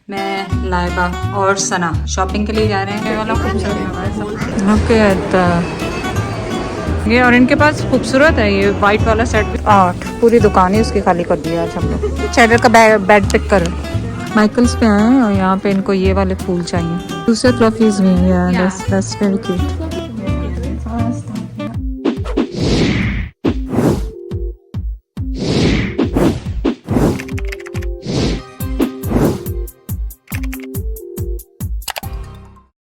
मैं लाइबा और सना शॉपिंग के लिए जा रहे हैं। ये वाला खूबसूरत ये और इनके पास खूबसूरत है ये वाइट वाला सेट भी। 8 पूरी दुकान ही उसकी खाली कर दी आज हम लोग। चैडर का बेड पिक कर माइकल्स पे आए हैं और यहाँ पे इनको ये वाले फूल चाहिए। दूसरे फ्लफीज भी हैं। That's very cute.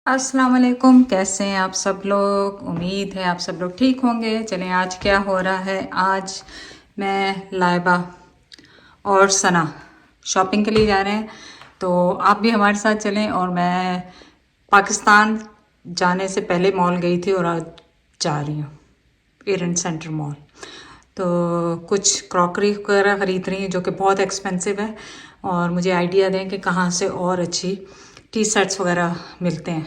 अस्सलाम वालेकुम, कैसे हैं आप सब लोग। उम्मीद है आप सब लोग ठीक होंगे। चलें आज क्या हो रहा है। आज मैं लाइबा और सना शॉपिंग के लिए जा रहे हैं, तो आप भी हमारे साथ चलें। और मैं पाकिस्तान जाने से पहले मॉल गई थी और आज जा रही हूँ एरेंट सेंटर मॉल। तो कुछ क्रॉकरी वगैरह ख़रीद रही हैं जो कि बहुत एक्सपेंसिव है, और मुझे आइडिया दें कि कहाँ से और अच्छी टी शर्ट्स वगैरह मिलते हैं।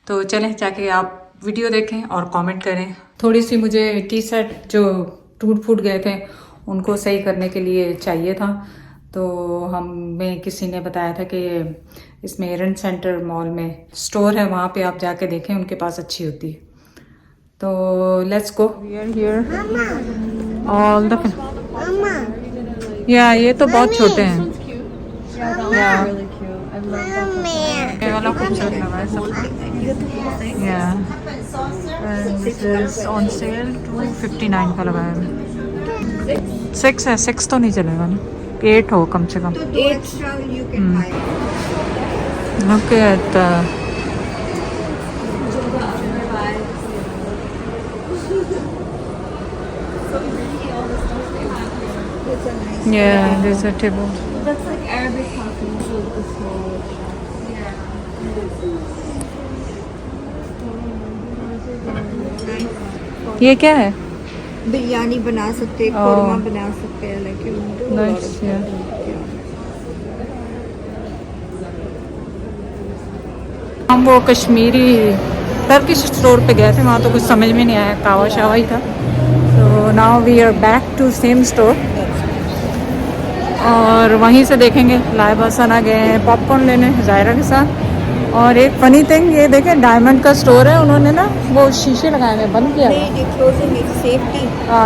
तो चलें जाके आप वीडियो देखें और कमेंट करें। थोड़ी सी मुझे टी शर्ट जो टूट फूट गए थे उनको सही करने के लिए चाहिए था, तो हमें किसी ने बताया था कि इसमें एरेंट सेंटर मॉल में स्टोर है, वहाँ पे आप जाके देखें, उनके पास अच्छी होती है। तो लेट्स गो। ऑल द या ये तो बहुत छोटे हैं। ये वाला खूबसूरत लगा है सब। या दिस इज ऑन सेल 259 का लगा है। 6 है, 6 तो नहीं चलेगा ना, 8 हो कम से कम। Look at yeah, there's a table. That's like Arabic coffee. ये क्या है? बिरयानी बना सकते हैं, कोरमा बना सकते हैं, लेकिन Nice, yeah. हम वो कश्मीरी टर्किश स्टोर पे गए थे, वहाँ तो कुछ समझ में नहीं आया, कावा शावा ही था। तो now we are back to same store और वहीं से देखेंगे। लाइबा सना गए हैं पॉपकॉर्न लेने जायरा के साथ। और एक फ़नी थिंग ये देखें, डायमंड का स्टोर है, उन्होंने ना वो शीशे लगाए हुए बंद किया है।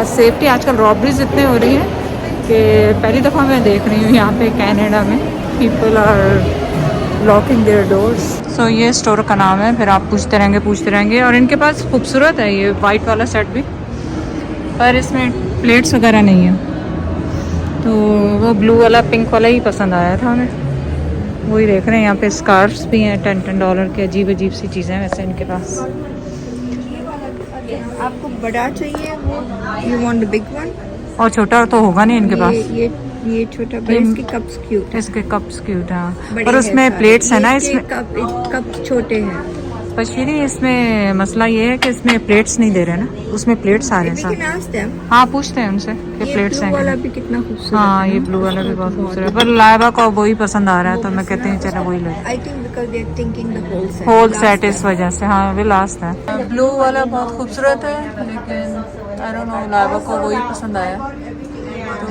सेफ्टी आजकल रॉबरीज इतने हो रही हैं कि पहली दफ़ा मैं देख रही हूँ यहाँ पे कनाडा में people are locking their doors. So ये स्टोर का नाम है। फिर आप पूछते रहेंगे। और इनके पास खूबसूरत है ये वाइट वाला सेट भी, पर इसमें प्लेट्स वगैरह नहीं है। तो वो ब्लू वाला पिंक वाला ही पसंद आया था हमें, वही देख रहे हैं। यहाँ पे स्कार्फ्स भी हैं $10 के, अजीब सी चीज़ें हैं वैसे इनके पास। आपको बड़ा चाहिए वो, you want the big one? और छोटा तो होगा नहीं इनके पास। ये छोटा, इसके कप्स क्यूट, इसके कप्स क्यूट हैं, पर उसमें प्लेट्स है ना, इसमें कप छोटे हैं। पर श्री इसमें मसला ये है कि इसमें प्लेट्स नहीं दे रहे ना, उसमें प्लेट्स आ रहे हैं साथ। हाँ पूछते हैं उनसे कि प्लेट्स हैं। वाला भी कितना खूबसूरत। हाँ ये ब्लू वाला भी बहुत खूबसूरत है, पर लाइबा को वही पसंद आ रहा है, तो मैं कहते हैं चलो वही ले। I think because they are thinking the whole set. Whole set इस वजह से। हाँ वे लास्ट है। ब्लू वाला बहुत खूबसूरत है, लेकिन आई डोंट नो लाइबा को वही पसंद आया, तो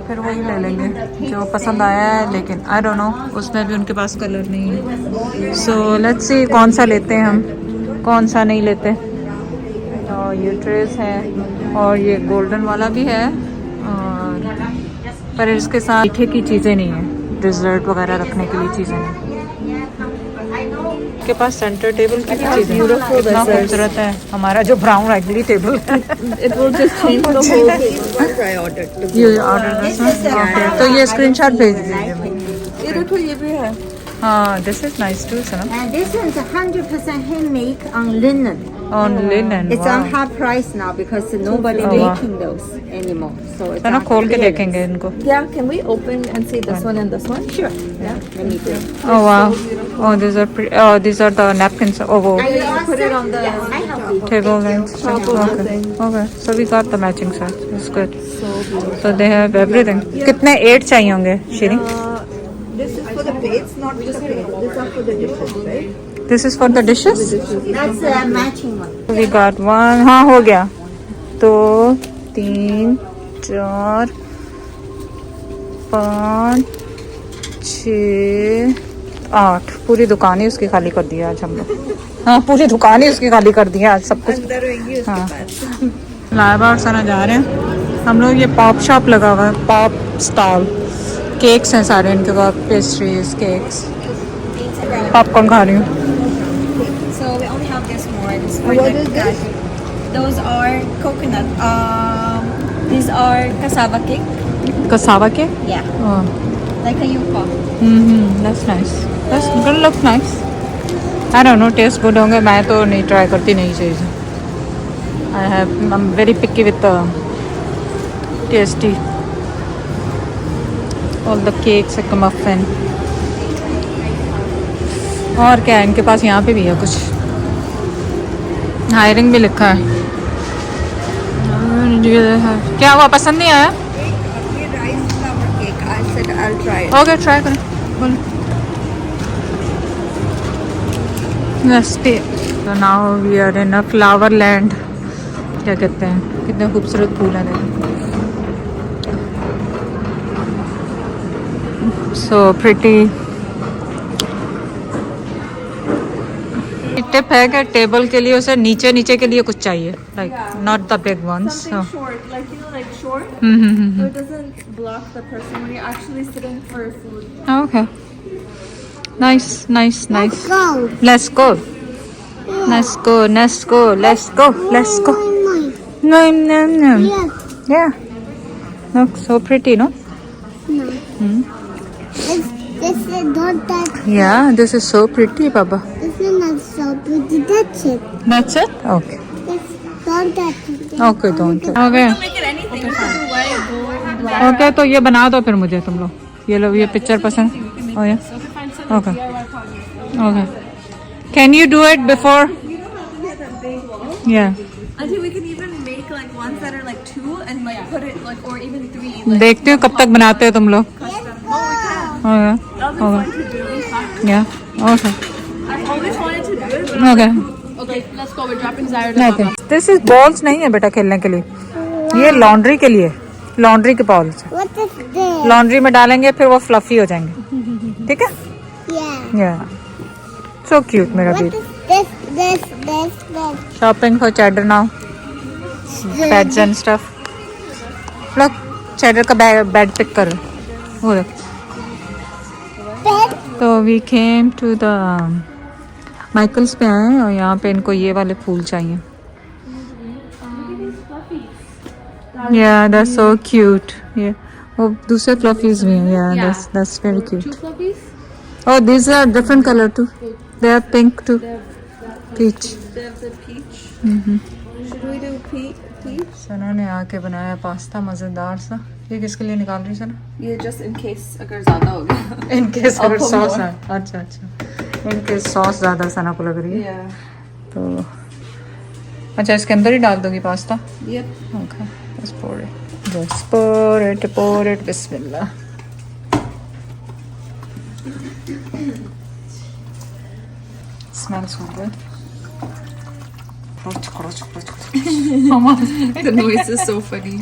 फिर वही ले लेंगे जो पसंद आया है। लेकिन आई डोंट नो उसमें भी उनके पास कलर नहीं है। सो लेट्स सी कौन सा लेते हैं हम, कौन सा नहीं लेते। और ये ट्रेस है और ये गोल्डन वाला भी है, और पर इसके साथ मीठे की चीज़ें नहीं है, डिज़र्ट वगैरह रखने के लिए चीज़ें नहीं। के पास सेंटर टेबल की भी चीज़ें कितना खूबसूरत है। हमारा जो ब्राउन रेगुलर टेबल है। ये ऑर्डर ओके, तो ये स्क्रीनशॉट भेज दीजिए। ये देखो ये भी है। हाँ this is nice to Sana. And this is 100% handmade on linen. On linen. It's on half price now because nobody making those anymore. So it's ना on खोल के clearance. देखेंगे इनको। Yeah, can we open and see this one and this one? Sure. Yeah. Let me do. Oh wow. Oh these are the napkins. Oh वो Put it on the I help you. table length. top of the thing. Okay. So we got the matching set. It's good. So beautiful. So they have everything. कितने 8 चाहिए होंगे Shri? This is for the plates, not for the plates. These are for the dishes, right? This is for the dishes. That's a matching one. We got one. हाँ हो गया। 2 3 4 5 6 8 पूरी दुकान ही उसकी खाली कर दी है आज हम लोग। हाँ पूरी दुकान ही उसकी खाली कर दी है आज सब कुछ। अंदर रहेंगी उसके हाँ। पास। लाइबा और सना जा रहे हैं हम लोग। ये पॉप शॉप लगा हुआ है, पॉप स्टॉल। केक्स हैं सारे इनके पास, पेस्ट्रीज, केक्स। पॉपकॉर्न खा रही हूँ। So we only have this ones. And what is this? Those are coconut. These are cassava cake. Cassava के Yeah, like a yuca. That's nice. That's good, look nice. I don't know, taste good होंगे। मैं तो नहीं try करती नई चीज़। I'm very picky with the tasty. All the cakes like a muffin. और क्या है इनके पास? यहाँ पे भी है कुछ। हायरिंग भी लिखा है। क्या हुआ, पसंद नहीं आया? ये rice flour cake. I said I'll try it. Okay try करें, बोलो। तो now we are in a flower land. क्या कहते हैं, कितने खूबसूरत फूल हैं देखो। So pretty. टिप है कि टेबल के लिए उसे नीचे नीचे के लिए कुछ चाहिए, like not the big ones. Something short, like like short, so it doesn't block the person when you're actually sitting for food. Okay. Nice. Let's go. No. Yeah. Looks so pretty, no? This is not that. Yeah, this is so pretty, Baba. This is not so pretty. That's it. That's it? Okay. This not that pretty. Okay, don't. Okay. Make it anything. You can do white, gold, black. Okay, तो ये बना दो फिर मुझे तुम लोग। ये लो, ये पिक्चर पसंद। Oh yeah. Okay. Okay. Can you do it before? Yeah. I think we can even make like ones that are like 2 and like put it like, or even 3. Like, देखते हो कब तक बनाते हो तुम लोग। Okay. that'll be fun to do. Yeah. Okay. I've always wanted to do it, but Okay. okay, let's go. We're dropping Zaire to Okay. Mama. This is balls नहीं है बेटा खेलने के लिए, ये लॉन्ड्री के लिए। लॉन्ड्री के balls। What is this? Laundry में डालेंगे फिर वो फ्लफी हो जाएंगे। ठीक है? Yeah. Yeah. So cute मेरा What बेटा। is this? Shopping for cheddar now. Beds and stuff. Look, cheddar का bed pick कर। वो देख। Bed. तो we came to the Michaels पे आए हैं और यहाँ पे इनको ये वाले फूल चाहिए। Yeah, that's so cute. Yeah. वो दूसरे fluffies भी हैं। Yeah, that's very cute. Fluffies? Oh, these are different color too. They are pink too. Peach. They have the peach. Should we do peach? सना ने आके बनाया पास्ता मजेदार सा। ये किसके लिए निकाल रही सना? Yeah, just in case अगर ज़्यादा हो गया. इनके I'll put सॉस more. है। अच्छा। इनके सॉस ज़्यादा सना को लग रही है। Yeah. तो अच्छा इसके अंदर ही डाल दोगी pasta? Yep. Okay, let's pour it. Bismillah. Smells so good. Mama, The noise is so funny.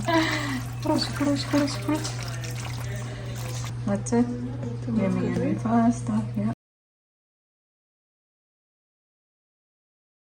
That's it. Yummy pasta. Yeah.